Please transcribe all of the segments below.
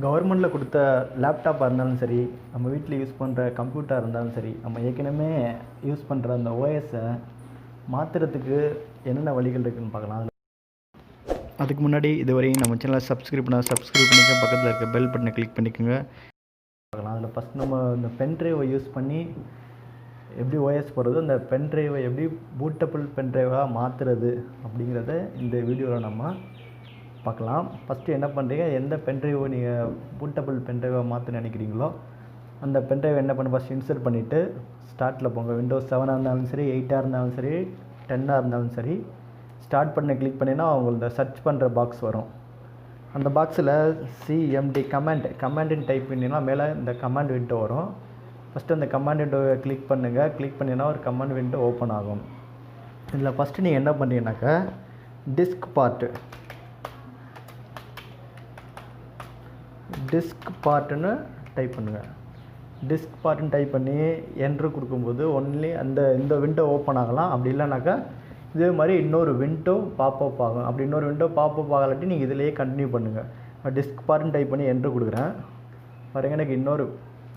கவர்மெண்ட்டில் கொடுத்த லேப்டாப்பாக இருந்தாலும் சரி, நம்ம வீட்டில் யூஸ் பண்ணுற கம்ப்யூட்டராக இருந்தாலும் சரி, நம்ம ஏற்கனவே யூஸ் பண்ணுற அந்த ஓஎஸை மாற்றுறதுக்கு என்னென்ன வழிகள் இருக்குதுன்னு பார்க்கலாம். அதுக்கு முன்னாடி இதுவரையும் நம்ம சேனலை சப்ஸ்கிரைப் பண்ணிக்க, பக்கத்தில் இருக்க பெல் பட்டனை கிளிக் பண்ணிக்கோங்க. பார்க்கலாம். அதில் ஃபஸ்ட் நம்ம இந்த பென்ட்ரைவை யூஸ் பண்ணி எப்படி ஓஎஸ் போடுறது, அந்த பென்ட்ரைவை எப்படி பூட்டபிள் பென்ட்ரைவாக மாற்றுறது அப்படிங்கிறத இந்த வீடியோவில் நம்ம பார்க்கலாம். ஃபஸ்ட்டு என்ன பண்ணுறீங்க, எந்த பென்ட்ரைவை நீங்கள் பூட்டபிள் பென்ட்ரைவாக மாற்ற நினைக்கிறீங்களோ அந்த பென்ட்ரைவை என்ன பண்ண ஃபஸ்ட் இன்சர்ட் பண்ணிவிட்டு ஸ்டார்ட்டில் போங்க. விண்டோஸ் 7 இருந்தாலும் சரி, 8 இருந்தாலும் சரி, 10 இருந்தாலும் சரி, ஸ்டார்ட் பண்ண கிளிக் பண்ணினா அவங்கள சர்ச் பண்ணுற பாக்ஸ் வரும். அந்த பாக்ஸில் சிஎம்டி கமாண்டுன்னு டைப் பண்ணிங்கன்னா மேலே இந்த கமாண்ட் விண்டோ வரும். ஃபஸ்ட்டு அந்த கமாண்ட் விண்டோவை கிளிக் பண்ணுங்கள். கிளிக் பண்ணிங்கன்னா ஒரு கமாண்ட் விண்டோ ஓப்பன் ஆகும். இதில் ஃபஸ்ட்டு நீங்கள் என்ன பண்ணுறீங்கன்னாக்கா டிஸ்க்பார்ட்னு டைப் பண்ணுங்கள். டிஸ்க்பார்ட்னு டைப் பண்ணி என்ட்ரு கொடுக்கும்போது ஒன்லி இந்த விண்டோ ஓப்பன் ஆகலாம். அப்படி இல்லைனாக்கா இதே மாதிரி இன்னொரு விண்டோ பாப்அப் ஆகும். அப்படி இன்னொரு விண்டோ பாப்அப் ஆகலாட்டி நீங்கள் இதிலேயே கண்டினியூ பண்ணுங்கள். டிஸ்க்பார்ட்னு டைப் பண்ணி என்ட்ரு கொடுக்குறேன் பாருங்கள், எனக்கு இன்னொரு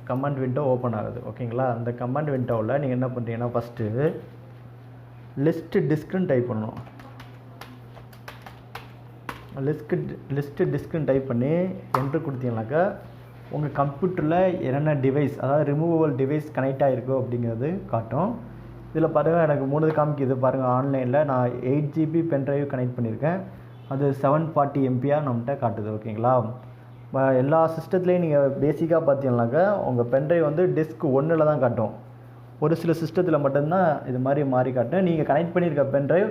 கமாண்ட் விண்டோ ஓப்பன் ஆகுது. ஓகேங்களா, அந்த கமாண்ட் விண்டோவில் நீங்கள் என்ன பண்ணுறீங்கன்னா ஃபஸ்ட்டு டிஸ்க்குன்னு டைப் பண்ணணும். லிஸ்ட்டு டிஸ்க்குன்னு டைப் பண்ணி என்ட்ரு கொடுத்தீங்கன்னாக்கா உங்கள் கம்ப்யூட்டரில் என்னென்ன டிவைஸ், அதாவது ரிமூவபிள் டிவைஸ் கனெக்ட் ஆகிருக்கோ அப்படிங்கிறது காட்டும். இதில் பாருங்கள், எனக்கு 3 காமிக்குது பாருங்கள். ஆன்லைனில் நான் 8 GB பென்ட்ரைவ் கனெக்ட் பண்ணியிருக்கேன். அது 740 MB நம்மகிட்ட காட்டுது. ஓகேங்களா, எல்லா சிஸ்டத்துலேயும் நீங்கள் பேசிக்காக பார்த்தீங்கன்னாக்கா உங்கள் பென்ட்ரைவ் வந்து டிஸ்க் 1 தான் காட்டும். ஒரு சில சிஸ்டத்தில் மட்டும்தான் இது மாதிரி மாறி காட்டும். நீங்கள் கனெக்ட் பண்ணியிருக்க பென்ட்ரைவ்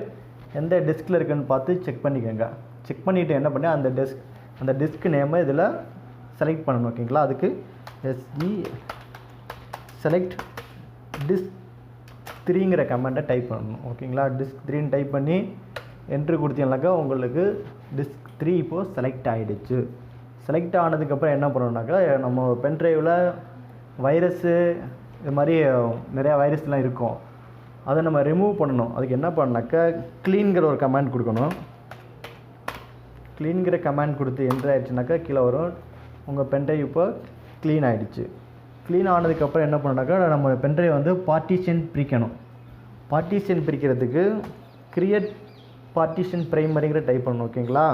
எந்த டிஸ்கில் இருக்குதுன்னு பார்த்து செக் பண்ணிக்கோங்க. செக் பண்ணிவிட்டு என்ன பண்ணி அந்த டிஸ்க் நேமை இதில் செலக்ட் பண்ணணும். ஓகேங்களா, அதுக்கு செலக்ட் டிஸ்க் 3ங்கிற கமெண்ட்டை டைப் பண்ணணும். ஓகேங்களா, டிஸ்க் 3ன்னு டைப் பண்ணி என்ட்ரு கொடுத்தீங்கன்னாக்கா உங்களுக்கு டிஸ்க் 3 இப்போது செலக்ட் ஆகிடுச்சு. செலக்ட் ஆனதுக்கப்புறம் என்ன பண்ணணுன்னாக்கா நம்ம பென்ட்ரைவில் வைரஸு இது மாதிரி நிறையா வைரஸ்லாம் இருக்கும், அதை நம்ம ரிமூவ் பண்ணணும். அதுக்கு என்ன பண்ணாக்கா க்ளீன்கிற ஒரு கமாண்ட் கொடுக்கணும். க்ளீன்கிற கமாண்ட் கொடுத்து என்ட்ரு ஆகிடுச்சுனாக்கா கீழே வரும் உங்கள் பென்ட்ரைவ் இப்போ க்ளீன் ஆகிடுச்சு. க்ளீன் ஆனதுக்கப்புறம் என்ன பண்ணாக்கா நம்ம பென்ட்ரைவ் வந்து பார்ட்டிஷன் பிரிக்கணும். பார்ட்டிஷன் பிரிக்கிறதுக்கு கிரியேட் பார்ட்டிஷன் பிரைமரிங்கிற டைப் பண்ணணும். ஓகேங்களா,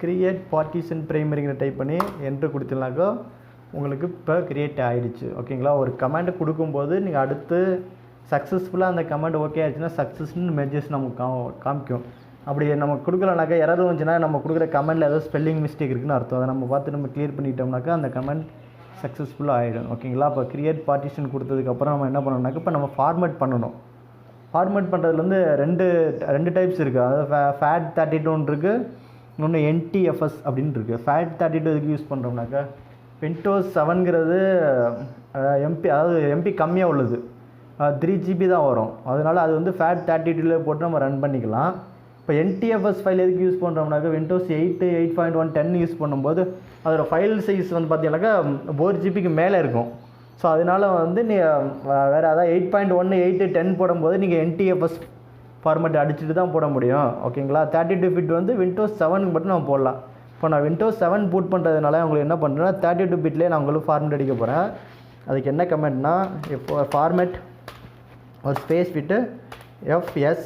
கிரியேட் பார்ட்டிஷன் பிரைமரிங்கிற டைப் பண்ணி என்ட்ரு கொடுத்தீங்கன்னாக்கா உங்களுக்கு இப்போ கிரியேட் ஆகிடுச்சு. ஓகேங்களா, ஒரு கமாண்ட் கொடுக்கும்போது நீங்கள் அடுத்து சக்ஸஸ்ஃபுல்லாக அந்த கமாண்ட் ஓகே ஆகிடுச்சுன்னா சக்ஸஸ்ன்னு மெசேஜ் நமக்கு காமிக்கும். அப்படி நம்ம கொடுக்கலனாக்கா எரர் வந்துச்சுன்னா நம்ம கொடுக்குற கமெண்டில் ஏதோ ஸ்பெல்லிங் மிஸ்டேக் இருக்குதுன்னு அர்த்தம். அதை நம்ம பார்த்து நம்ம கிளியர் பண்ணிட்டோம்னாக்கா அந்த கமெண்ட் சக்ஸஸ்ஃபுல்லாக ஆகிடும். ஓகேங்களா, இப்போ கிரியேட் பார்ட்டிஷன் கொடுத்ததுக்கப்புறம் நம்ம என்ன பண்ணணும்னாக்கா இப்போ நம்ம ஃபார்மேட் பண்ணணும். ஃபார்மேட் பண்ணுறதுலேருந்து ரெண்டு டைப்ஸ் இருக்குது. அதாவது FAT32 இருக்குது, இன்னொன்று NTFS அப்படின்னு இருக்குது. FAT32 இதுக்கு யூஸ் பண்ணுறோம்னாக்கா விண்டோஸ் 7ங்கிறது எம்பி கம்மியாக உள்ளது, 3 GB தான் வரும். அதனால் அது வந்து FAT32 போட்டு நம்ம ரன் பண்ணிக்கலாம். இப்போ NTFS ஃபைல் எதுக்கு யூஸ் பண்ணுறோம்னாக்கா விண்டோஸ் 8, 8.1, 10 யூஸ் பண்ணும்போது அதோட ஃபைல் சைஸ் வந்து பார்த்தீங்கன்னாக்கா 4 GBக்கு மேலே இருக்கும். ஸோ அதனால் வந்து நீங்கள் வேறு அதாவது 8.1, 8, 10 போடும்போது நீங்கள் NTFS ஃபார்மேட் அடிச்சுட்டு தான் போட முடியும். ஓகேங்களா, 32 பிட் வந்து விண்டோஸ் 7க்கு மட்டும் நம்ம போடலாம். இப்போ நான் விண்டோஸ் 7 பூட் பண்ணுறதுனால உங்களுக்கு என்ன பண்ணுறேன்னா 32 பிட்லேயே நான் உங்களுக்கு ஃபார்மேட் அடிக்க போகிறேன். அதுக்கு என்ன கமெண்ட்னா இப்போ ஃபார்மேட் ஒரு ஸ்பேஸ் விட்டு FS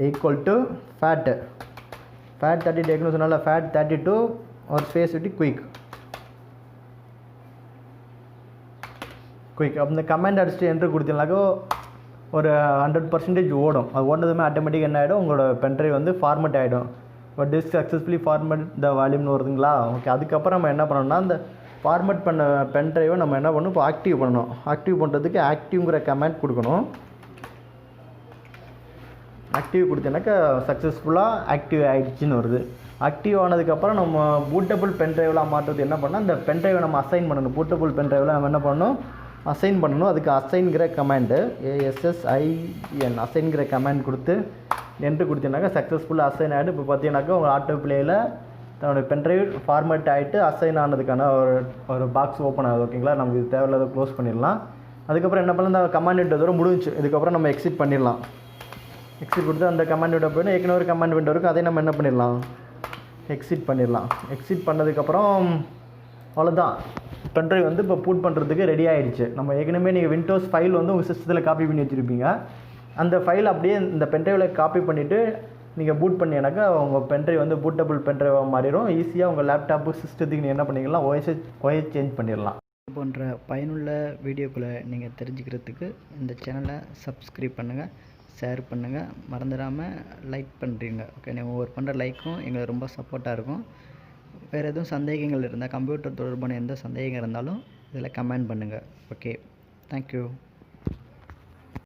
ஈக்குவல் டு FAT32 சொன்னால FAT32 ஒரு ஸ்பேஸ் விட்டு குயிக் அப்போ இந்த கமெண்ட் அடிச்சுட்டு என்ட்ரு கொடுத்தீங்கன்னாக்கா ஒரு 100% ஓடும். அது ஓடுனதுமே ஆட்டோமேட்டிக் என்ன ஆகிடும், உங்களோட பென்ட்ரைவ் வந்து ஃபார்மேட் ஆகிடும். இப்போ டிஸ்க் சக்ஸஸ்ஃபுல்லி ஃபார்மேட் த வால்யூம்னு வருதுங்களா. ஓகே, அதுக்கப்புறம் நம்ம என்ன பண்ணணும்னா அந்த ஃபார்மேட் பண்ண பென்ட்ரைவை நம்ம என்ன பண்ணணும், இப்போ ஆக்டிவ் பண்ணணும். ஆக்டிவ் பண்ணுறதுக்கு ஆக்டிவ்ங்கிற கமெண்ட் கொடுக்கணும். ஆக்டிவ் கொடுத்தீங்கன்னாக்கா சக்ஸஸ்ஃபுல்லாக ஆக்டிவ் ஆகிடுச்சின்னு வருது. ஆக்டிவ் ஆனதுக்கப்புறம் நம்ம பூட்டபிள் பென்ட்ரைவில் மாற்றுறது என்ன பண்ணால் அந்த பென்ட்ரைவை நம்ம அசைன் பண்ணணும். பூட்டபிள் பென்ட்ரைவில் நம்ம என்ன பண்ணணும், அசைன் பண்ணணும். அதுக்கு அசைன்கிற கமாண்டு ASSIN அசைன்கிற கமாண்ட் கொடுத்து என்ட்ரு கொடுத்தீங்கன்னாக்கா சக்ஸஸ்ஃபுல்லாக அசைன் ஆகிட்டு இப்போ பார்த்தீங்கன்னாக்கா உங்கள் ஆட்டோ பிளேயில் தன்னோட பென்ட்ரைவ் ஃபார்மேட் ஆகிட்டு அசைன் ஆனதுக்கான ஒரு பாக்ஸ் ஓப்பன் ஆகுது. ஓகேங்களா, நமக்கு இது தேவையில்லாத க்ளோஸ் பண்ணிடலாம். அதுக்கப்புறம் என்ன பண்ணலாம், இந்த கமாண்ட் விண்டோ தூரம் முடிஞ்சிச்சு. இதுக்கப்புறம் நம்ம எக்ஸிட் பண்ணிடலாம். எக்ஸிட் கொடுத்து அந்த கமாண்ட் விண்டோ போய்ட்டு ஏற்கனவே ஒரு கமாண்ட் விண்டோ இருக்குது, அதை நம்ம என்ன பண்ணிடலாம், எக்ஸிட் பண்ணிடலாம். எக்ஸிட் பண்ணதுக்கப்புறம் அவ்வளோதான், பென்ட்ரைவ் வந்து இப்போ பூட் பண்ணுறதுக்கு ரெடி ஆகிடுச்சு. நம்ம ஏற்கனவே நீங்கள் விண்டோஸ் ஃபைல் வந்து உங்கள் சிஸ்டத்தில் காப்பி பண்ணி வச்சுருப்பீங்க. அந்த ஃபைல் அப்படியே இந்த பென்ட்ரைவில் காப்பி பண்ணிவிட்டு நீங்கள் பூட் பண்ணினாக்கா உங்கள் பென்ட்ரைவ் வந்து பூட்டபிள் பென்ட்ரைவாக மாறிடும். ஈஸியாக உங்கள் லேப்டாப்பு சிஸ்டத்துக்கு நீங்கள் என்ன பண்ணிக்கலாம், ஓஎஸ் சேஞ்ச் பண்ணிடலாம். இது போன்ற பயனுள்ள வீடியோக்களை நீங்கள் தெரிஞ்சுக்கிறதுக்கு இந்த சேனலை சப்ஸ்கிரைப் பண்ணுங்கள், ஷேர் பண்ணுங்கள், மறந்துடாமல் லைக் பண்ணுறீங்க. ஓகே, நீங்கள் ஒவ்வொரு பண்ணுற லைக்கும் எங்களுக்கு ரொம்ப சப்போர்ட்டாக இருக்கும். வேறு எதுவும் சந்தேகங்கள் இருந்தால், கம்ப்யூட்டர் தொடர்பான எந்த சந்தேகம் இருந்தாலும் இதில் கமெண்ட் பண்ணுங்கள். Okay, thank you.